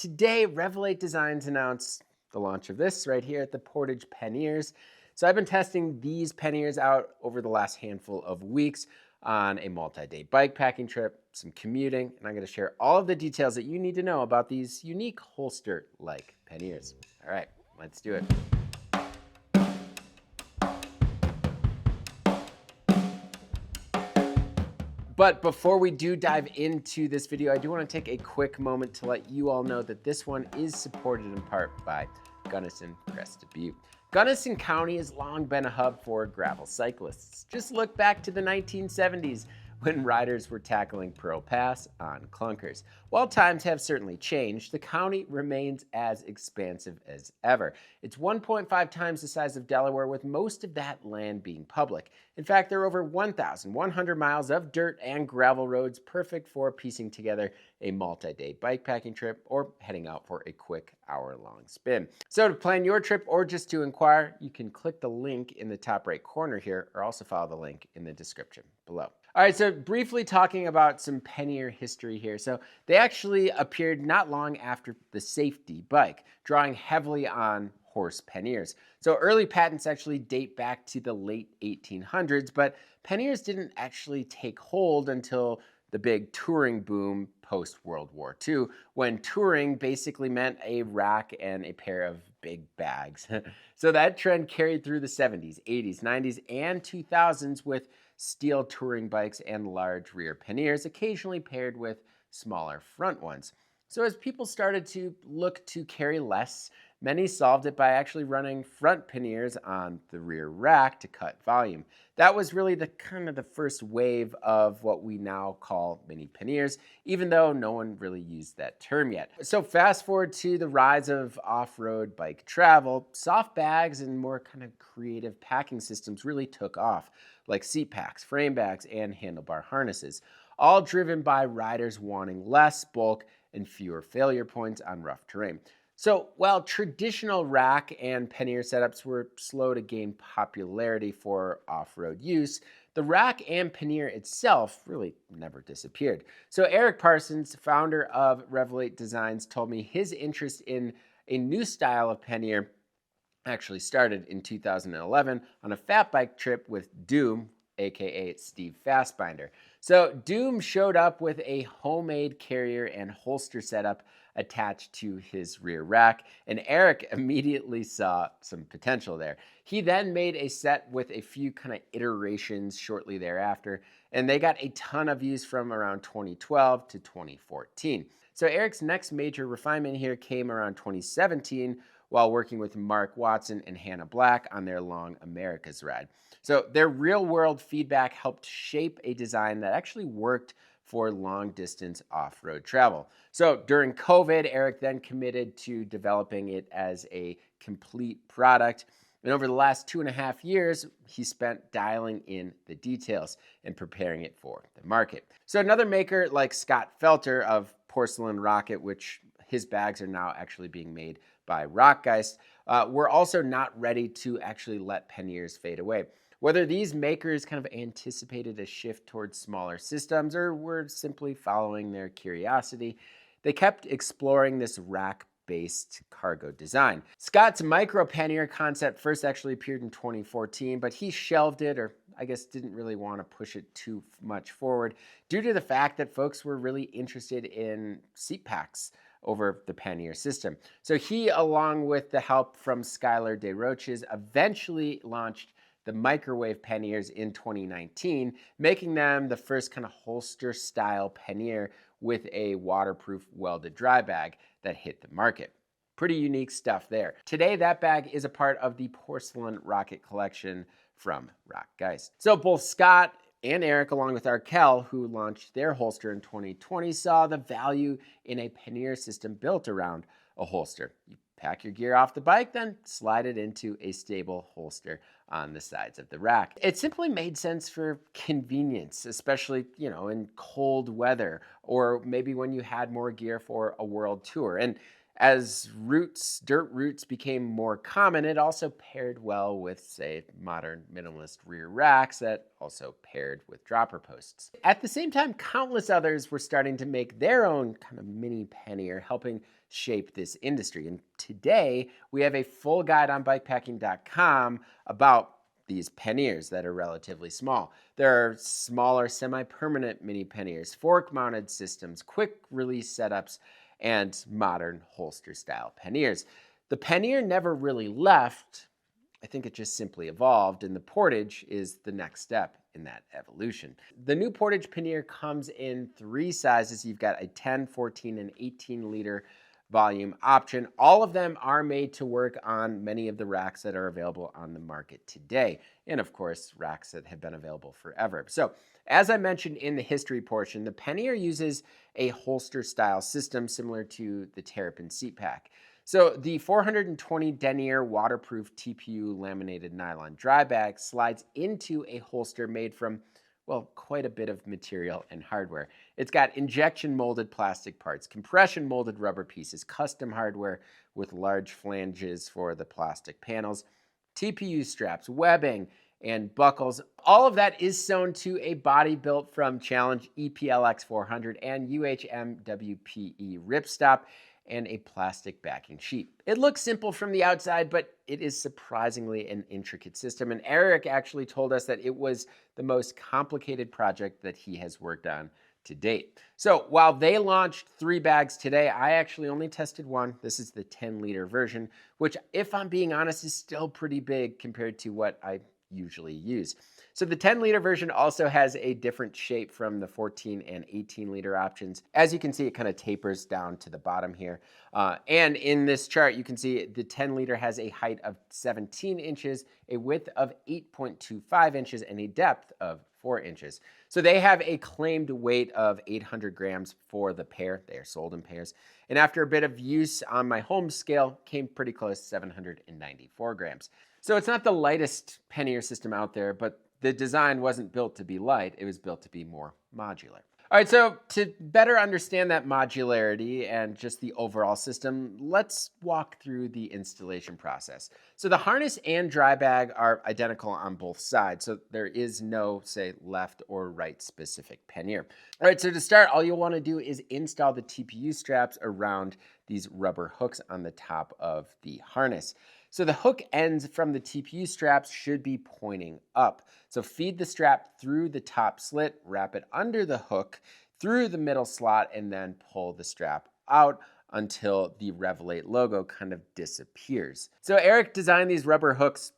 Today, Revelate Designs announced the launch of this right here at the Portage Panniers. So I've been testing these panniers out over the last handful of weeks on a multi-day bike packing trip, some commuting, and I'm going to share all of the details that you need to know about these unique holster-like panniers. All right, let's do it. But before we do dive into this video, I do want to take a quick moment to let you all know that this one is supported in part by Gunnison Crest Butte. Gunnison County has long been a hub for gravel cyclists. Just look back to the 1970s when riders were tackling Pearl Pass on clunkers. While times have certainly changed, the county remains as expansive as ever. It's 1.5 times the size of Delaware, with most of that land being public. In fact, there are over 1,100 miles of dirt and gravel roads, perfect for piecing together a multi-day bikepacking trip or heading out for a quick hour-long spin. So to plan your trip or just to inquire, you can click the link in the top right corner here, or also follow the link in the description below. All right, so briefly talking about some pannier history here. So they actually appeared not long after the safety bike, drawing heavily on horse panniers. So early patents actually date back to the late 1800s, but panniers didn't actually take hold until the big touring boom post-World War II, when touring basically meant a rack and a pair of big bags. So that trend carried through the 70s, 80s, 90s, and 2000s with steel touring bikes and large rear panniers, occasionally paired with smaller front ones. So as people started to look to carry less, many solved it by actually running front panniers on the rear rack to cut volume. That was really the first wave of what we now call mini panniers, even though no one really used that term yet. So fast forward to the rise of off-road bike travel, soft bags and more creative packing systems really took off, like seat packs, frame bags, and handlebar harnesses, all driven by riders wanting less bulk and fewer failure points on rough terrain. So while traditional rack and pannier setups were slow to gain popularity for off-road use, the rack and pannier itself really never disappeared. So Eric Parsons, founder of Revelate Designs, told me his interest in a new style of pannier actually started in 2011 on a fat bike trip with Doom, aka Steve Fastbinder. So Doom showed up with a homemade carrier and holster setup attached to his rear rack, and Eric immediately saw some potential there. He then made a set with a few iterations shortly thereafter, and they got a ton of views from around 2012 to 2014. So Eric's next major refinement here came around 2017 while working with Mark Watson and Hannah Black on their Long America's ride. So their real-world feedback helped shape a design that actually worked for long-distance off-road travel. So during COVID, Eric then committed to developing it as a complete product. And over the last 2.5 years, he spent dialing in the details and preparing it for the market. So another maker like Scott Felter of Porcelain Rocket, which his bags are now actually being made by Rockgeist, we're also not ready to actually let panniers fade away. Whether these makers anticipated a shift towards smaller systems or were simply following their curiosity, they kept exploring this rack-based cargo design. Scott's micro pannier concept first actually appeared in 2014, but he shelved it, or I guess didn't really want to push it too much forward due to the fact that folks were really interested in seat packs over the pannier system. So he, along with the help from Skylar DesRoches, eventually launched the microwave panniers in 2019, making them the first holster style pannier with a waterproof welded dry bag that hit the market. Pretty unique stuff there. Today, that bag is a part of the Porcelain Rocket collection from Rockgeist. So both Scott and Eric, along with Arkell, who launched their holster in 2020, saw the value in a pannier system built around a holster. You pack your gear off the bike, then slide it into a stable holster on the sides of the rack. It simply made sense for convenience, especially, in cold weather, or maybe when you had more gear for a world tour. And as dirt routes became more common, it also paired well with, say, modern minimalist rear racks that also paired with dropper posts. At the same time, countless others were starting to make their own mini pannier, helping shape this industry. And today we have a full guide on BIKEPACKING.com about these panniers that are relatively small. There are smaller semi-permanent mini panniers, fork-mounted systems, quick release setups, and modern holster-style panniers. The pannier never really left. I think it just simply evolved, and the Portage is the next step in that evolution. The new Portage Pannier comes in 3 sizes. You've got a 10, 14, and 18 liter volume option. All of them are made to work on many of the racks that are available on the market today, and of course, racks that have been available forever. So, as I mentioned in the history portion, the Pannier uses a holster-style system similar to the Terrapin seat pack. So the 420 denier waterproof TPU laminated nylon dry bag slides into a holster made from, well, quite a bit of material and hardware. It's got injection molded plastic parts, compression molded rubber pieces, custom hardware with large flanges for the plastic panels, TPU straps, webbing, and buckles. All of that is sewn to a body built from Challenge EPLX 400 and UHM WPE ripstop and a plastic backing sheet. It looks simple from the outside, but it is surprisingly an intricate system. And Eric actually told us that it was the most complicated project that he has worked on to date. So while they launched 3 bags today, I actually only tested one. This is the 10-liter version, which, if I'm being honest, is still pretty big compared to what I usually use. So the 10-liter version also has a different shape from the 14 and 18-liter options. As you can see, it kind of tapers down to the bottom here. And in this chart, you can see the 10-liter has a height of 17 inches, a width of 8.25 inches, and a depth of 4 inches. So they have a claimed weight of 800 grams for the pair. They are sold in pairs. And after a bit of use on my home scale, came pretty close, 794 grams. So it's not the lightest pannier system out there, but the design wasn't built to be light, it was built to be more modular. All right, so to better understand that modularity and just the overall system, let's walk through the installation process. So the harness and dry bag are identical on both sides, so there is no, say, left or right specific pannier. All right, so to start, all you'll want to do is install the TPU straps around these rubber hooks on the top of the harness. So the hook ends from the TPU straps should be pointing up. So feed the strap through the top slit, wrap it under the hook, through the middle slot, and then pull the strap out until the Revelate logo kind of disappears. So Eric designed these rubber hooks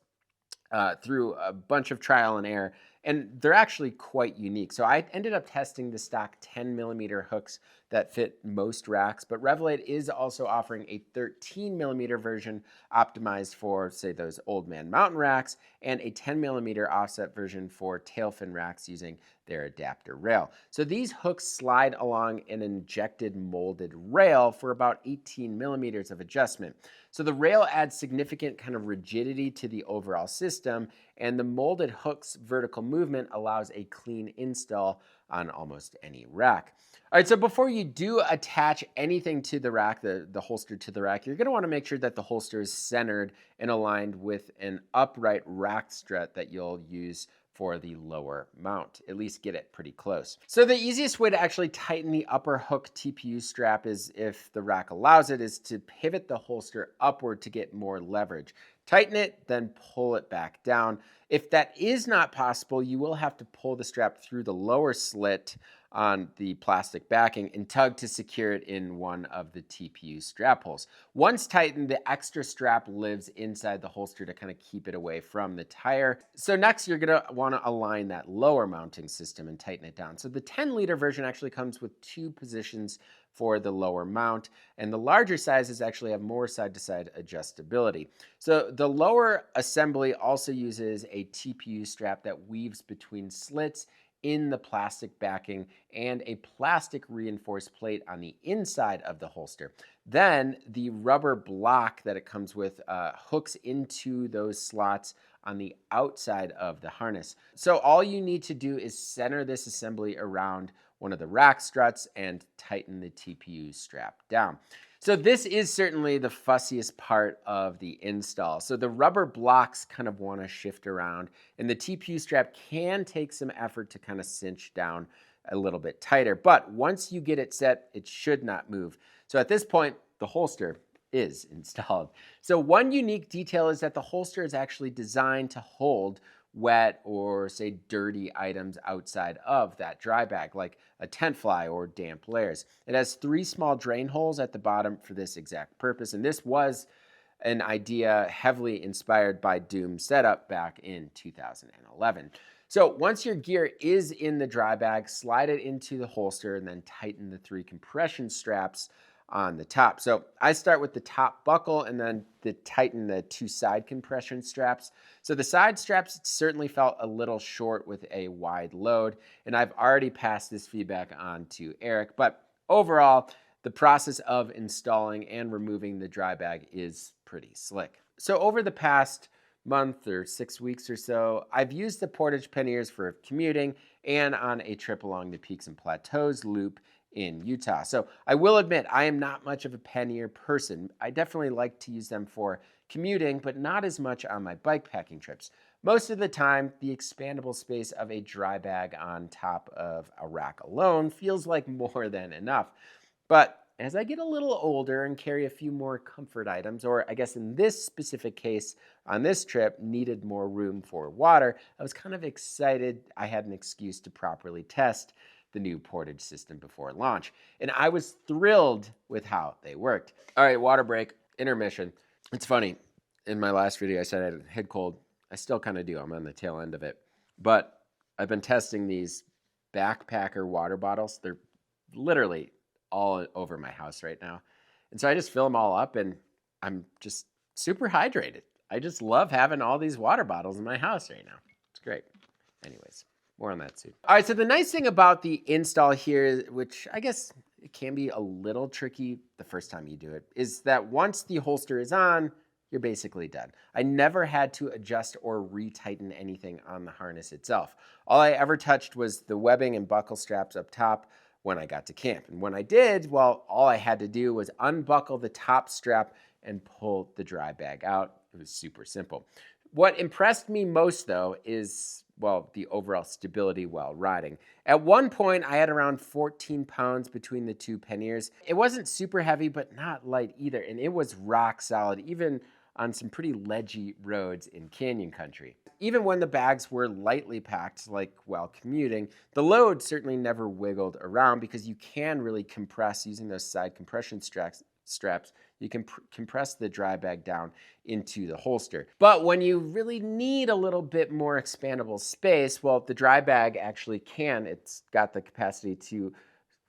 through a bunch of trial and error, and they're actually quite unique. So I ended up testing the stock 10mm hooks that fit most racks, but Revelate is also offering a 13mm version optimized for, say, those old man mountain racks, and a 10mm offset version for tail fin racks using their adapter rail. So these hooks slide along an injected molded rail for about 18mm of adjustment. So the rail adds significant kind of rigidity to the overall system, and the molded hook's vertical movement allows a clean install on almost any rack. All right, so before you do attach anything to the rack, the holster to the rack, you're going to want to make sure that the holster is centered and aligned with an upright rack strut that you'll use for the lower mount. At least get it pretty close. So the easiest way to actually tighten the upper hook TPU strap is, if the rack allows it, is to pivot the holster upward to get more leverage. Tighten it, then pull it back down. If that is not possible, you will have to pull the strap through the lower slit on the plastic backing and tug to secure it in one of the TPU strap holes. Once tightened, the extra strap lives inside the holster to kind of keep it away from the tire. So next, you're gonna wanna align that lower mounting system and tighten it down. So the 10-liter version actually comes with 2 positions for the lower mount, and the larger sizes actually have more side-to-side adjustability. So the lower assembly also uses a TPU strap that weaves between slits in the plastic backing and a plastic reinforced plate on the inside of the holster. Then the rubber block that it comes with hooks into those slots on the outside of the harness. So all you need to do is center this assembly around one of the rack struts and tighten the TPU strap down. So this is certainly the fussiest part of the install. So the rubber blocks kind of want to shift around, and the TPU strap can take some effort to kind of cinch down a little bit tighter. But once you get it set, it should not move. So at this point, the the holster is installed. So one unique detail is that the holster is actually designed to hold wet or say dirty items outside of that dry bag, like a tent fly or damp layers. It has 3 small drain holes at the bottom for this exact purpose. And this was an idea heavily inspired by Doom setup back in 2011. So once your gear is in the dry bag, slide it into the holster and then tighten the 3 compression straps on the top. So I start with the top buckle and then tighten the 2 side compression straps. So the side straps certainly felt a little short with a wide load, and I've already passed this feedback on to Eric, but overall, the process of installing and removing the dry bag is pretty slick. So over the past month or 6 weeks or so, I've used the Portage Panniers for commuting and on a trip along the Peaks and Plateaus loop in Utah. So I will admit I am not much of a pannier person. I definitely like to use them for commuting, but not as much on my bike packing trips. Most of the time, the expandable space of a dry bag on top of a rack alone feels like more than enough. But as I get a little older and carry a few more comfort items, or I guess in this specific case on this trip, needed more room for water, I was kind of excited I had an excuse to properly test the new Portage system before launch. And I was thrilled with how they worked. All right, water break, intermission. It's funny, in my last video I said I had a head cold. I still kind of do, I'm on the tail end of it. But I've been testing these backpacker water bottles. They're literally all over my house right now. And so I just fill them all up and I'm just super hydrated. I just love having all these water bottles in my house right now. It's great. Anyways, more on that soon. All right, so the nice thing about the install here, which I guess it can be a little tricky the first time you do it, is that once the holster is on, you're basically done. I never had to adjust or retighten anything on the harness itself. All I ever touched was the webbing and buckle straps up top when I got to camp. And when I did, well, all I had to do was unbuckle the top strap and pull the dry bag out. It was super simple. What impressed me most though is, well, the overall stability while riding. At one point, I had around 14 pounds between the 2 panniers. It wasn't super heavy, but not light either. And it was rock solid, even on some pretty ledgy roads in canyon country. Even when the bags were lightly packed, like while commuting, the load certainly never wiggled around because you can really compress using those side compression straps. You can compress the dry bag down into the holster. But when you really need a little bit more expandable space, well, the dry bag actually it's got the capacity to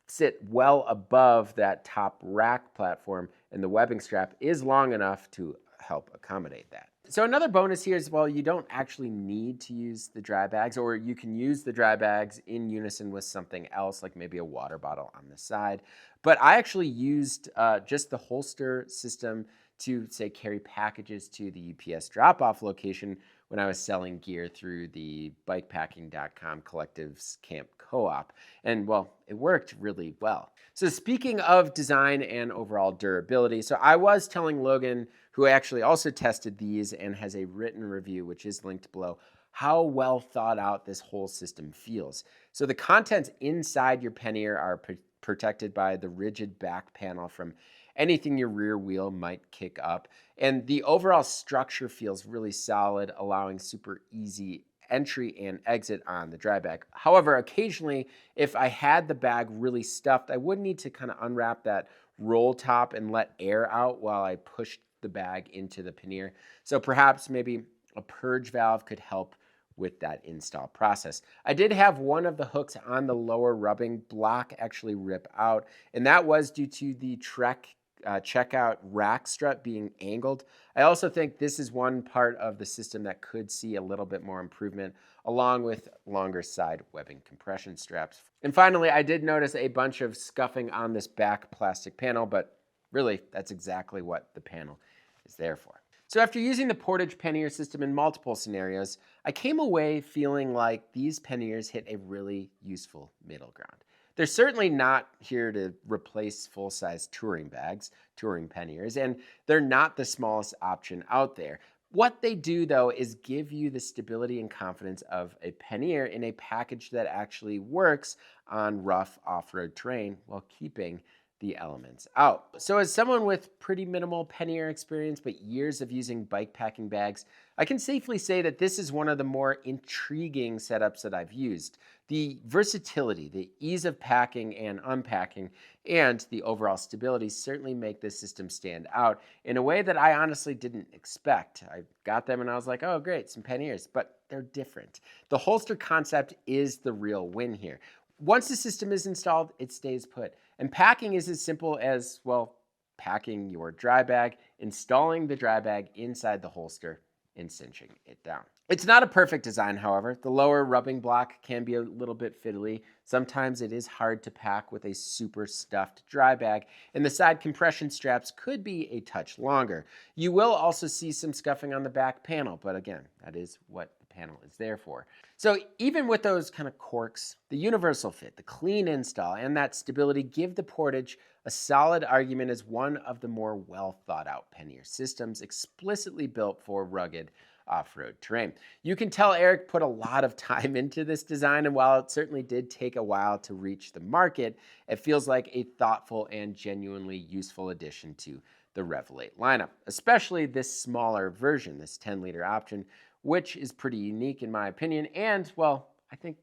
sit well above that top rack platform, and the webbing strap is long enough to help accommodate that. So another bonus here is, well, you don't actually need to use the dry bags, or you can use the dry bags in unison with something else, like maybe a water bottle on the side. But I actually used just the holster system to, say, carry packages to the UPS drop-off location when I was selling gear through the BIKEPACKING.com collective's camp co-op. And, well, it worked really well. So speaking of design and overall durability, so I was telling Logan, who actually also tested these and has a written review, which is linked below, how well thought out this whole system feels. So the contents inside your pannier are protected by the rigid back panel from anything your rear wheel might kick up. And the overall structure feels really solid, allowing super easy entry and exit on the dry bag. However, occasionally, if I had the bag really stuffed, I would need to kind of unwrap that roll top and let air out while I pushed the bag into the pannier. So perhaps maybe a purge valve could help with that install process. I did have one of the hooks on the lower rubbing block actually rip out, and that was due to the Trek checkout rack strut being angled. I also think this is one part of the system that could see a little bit more improvement, along with longer side webbing compression straps. And finally, I did notice a bunch of scuffing on this back plastic panel, but really, that's exactly what the panel is there for. So after using the Portage Pannier system in multiple scenarios, I came away feeling like these panniers hit a really useful middle ground. They're certainly not here to replace full-size touring bags, touring panniers, and they're not the smallest option out there. What they do, though, is give you the stability and confidence of a pannier in a package that actually works on rough off-road terrain while keeping the elements out. So as someone with pretty minimal pannier experience, but years of using bike packing bags, I can safely say that this is one of the more intriguing setups that I've used. The versatility, the ease of packing and unpacking, and the overall stability certainly make this system stand out in a way that I honestly didn't expect. I got them and I was like, oh great, some panniers, but they're different. The holster concept is the real win here. Once the system is installed, it stays put. And packing is as simple as, well, packing your dry bag, installing the dry bag inside the holster, and cinching it down. It's not a perfect design, however. The lower rubbing block can be a little bit fiddly. Sometimes it is hard to pack with a super stuffed dry bag, and the side compression straps could be a touch longer. You will also see some scuffing on the back panel, but again, that is what the panel is there for. So even with those kind of quirks, the universal fit, the clean install, and that stability give the Portage a solid argument as one of the more well thought out pannier systems explicitly built for rugged off-road terrain. You can tell Eric put a lot of time into this design, and while it certainly did take a while to reach the market, it feels like a thoughtful and genuinely useful addition to the Revelate lineup, especially this smaller version, this 10-liter option, which is pretty unique in my opinion, and well, I think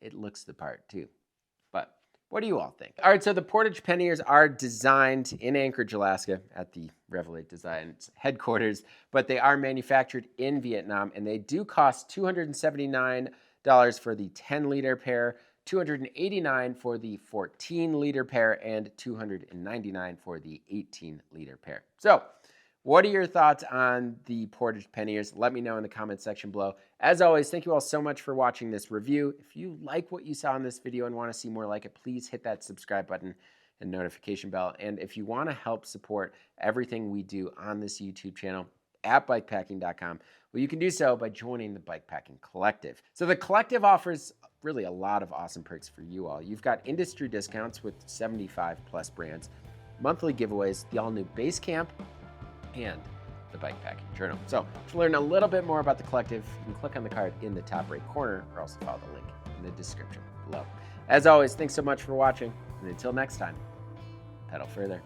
it looks the part too. But what do you all think? All right, so the Portage Panniers are designed in Anchorage, Alaska at the Revelate Designs headquarters, but they are manufactured in Vietnam, and they do cost $279 for the 10-liter pair, $289 for the 14-liter pair, and $299 for the 18-liter pair. So what are your thoughts on the Portage Panniers? Let me know in the comment section below. As always, thank you all so much for watching this review. If you like what you saw in this video and want to see more like it, please hit that subscribe button and notification bell. And if you want to help support everything we do on this YouTube channel at BIKEPACKING.com, well, you can do so by joining the Bikepacking Collective. So the Collective offers really a lot of awesome perks for you all. You've got industry discounts with 75 plus brands, monthly giveaways, the all-new base camp, and the Bikepacking Journal. So to learn a little bit more about the Collective, you can click on the card in the top right corner or also follow the link in the description below. As always, thanks so much for watching, and until next time, pedal further.